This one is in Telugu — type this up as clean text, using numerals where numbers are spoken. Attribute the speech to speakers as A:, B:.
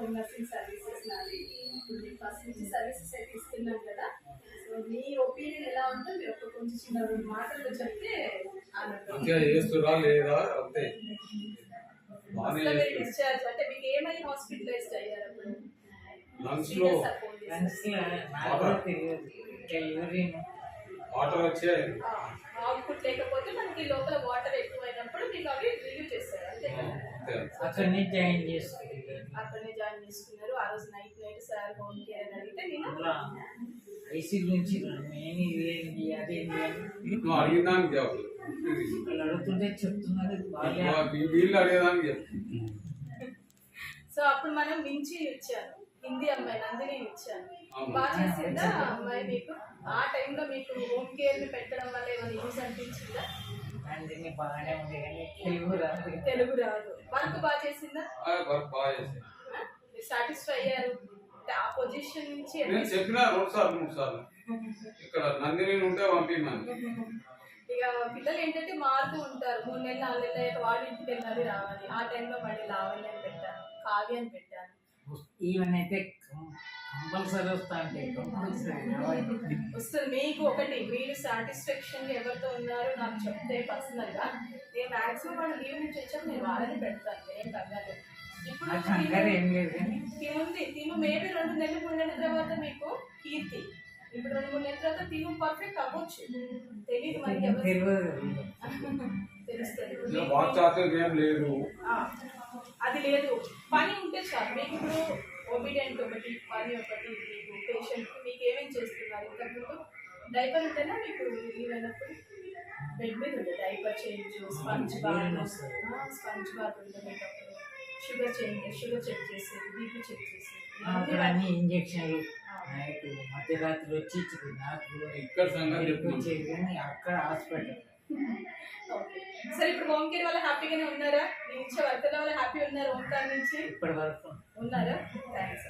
A: హోమ్ నర్సింగ్ సర్వీసెస్ నాది. ఇప్పుడు మీకు ఫస్ట్ నుంచి సర్వీసెస్ అయితే ఇస్తున్నాం కదా. సో మీ ఒపీనియన్ ఎలా ఉందో మీరు ఒక కొంచెం చిన్న 2 మాటల్లో చెప్తే
B: మంచిగా చేస్తురా లేదా అంతే.
A: అసలు మీరు డిశ్చార్జ్ అంటే మీకు ఏమై హాస్పిటలైజ్డ్ అయ్యారు అప్పుడు?
B: లంగ్స్ లో వాటర్ వచ్చాయి.
A: అవుట్పుట్ లేకపోతే మనకి లోపల వాటర్ ఎక్కువైనప్పుడు మీకు అవి రిలీవ్ చేస్తారు అంతే కదా.
C: అక్కడనే జాయిన్ చేసుకున్నారు.
A: అక్కడనే జాయిన్ చేసుకున్నారు. ఆ రోజు నైట్ సార్ హోమ్ కేర్ అని అడిగితే నేను
C: ఐసీ నుంచి ఏంటి అదేంటి అని
B: నువ్వు అడిగినానికి చెప్పు.
C: వాళ్ళు అడుగుతుంటే చెప్తున్నారు.
B: వీళ్ళు అడిగేదానికి చెప్పు.
A: సో అప్పుడు మనం మించి ఇచ్చాను, హిందీ అమ్మాయి నందిని ఇచ్చాను. బాగా చేసిందా అమ్మాయి మీకు? ఆ టైంలో మీకు హోమ్ కేర్ ని పెట్టడం వల్ల ఏమైనా యూజ్ అనిపించిందా?
C: నందిని బాగానే ఉంది కానీ తెలుగు రాదు.
A: తెలుగు రాదు. వర్క్ బాగా చేసిందా?
B: బాగా చేసింది.
A: సాటిస్ఫై అయ్యారు? ఆ పొజిషన్ నుంచి
B: నేను చెప్పినా 2 సార్లు 3 సార్లు ఇక్కడ నందిని ఉంటే పంపిమని.
A: ఇక పిల్లలు ఏంటంటే మారుతూ ఉంటారు. 3 నెలలు 4 నెలలు అయ్యాక వాళ్ళ ఇంటికి వెళ్ళాలి రావాలి. ఆ టైంలో మళ్ళీ లావణ్య అని పెట్టాను, కావ్య అని పెట్టాను.
C: ఈవెన్ అయితే కంపల్సరీ వస్తా అంటే
A: వస్తుంది. మీకు ఒకటి, మీరు సాటిస్ఫాక్షన్ ఎవరితో ఉన్నారో నాకు చెప్తే పర్సనల్ గా నేను మాక్సిమం వాళ్ళు లీవ్ నుంచి వచ్చాక నేను వాళ్ళని పెడతాను. ఏం కంగారు. ఇప్పుడు తిము మేబీ 2 నెలలు 3 నెలల తర్వాత మీకు కీర్తి, ఇప్పుడు 2-3 నెలల తర్వాత తిము పర్ఫెక్ట్ అవ్వచ్చు. తెలియదు మనకి
B: తెలుస్తుంది.
A: అది లేదు, పని ఉంటే చాలు మీకు. ఇప్పుడు ఒబీడియంట్ ఒకటి, పని ఒకటి, మీకు పేషెంట్ మీకు ఏమేమి చేస్తున్నారు? ఇంతకుముందు డైపర్ ఉంటేనా మీకు ఈవెనప్పుడు బెడ్ మీద ఉంటుంది డైపర్ చేంజ్, స్పంజ్ బాత్ ఉంటుంది, షుగర్ చెక్ చేసేది, బీపీ చెక్ చేసేది,
C: అన్ని ఇంజక్షన్లు నైట్ మధ్యరాత్రి వచ్చి నాకు
B: ఇక్కడ సంగతి
C: కానీ అక్కడ హాస్పిటల్.
A: సరే, ఇప్పుడు హోమ్ కేర్ వల్ల హ్యాపీగానే ఉన్నారా? నేను ఇచ్చే వర్తల వల్ల హ్యాపీ ఉన్నారు? హోమ్ కేర్ నుంచి
C: ఇప్పటి వరకు
A: ఉన్నారా? థ్యాంక్స్.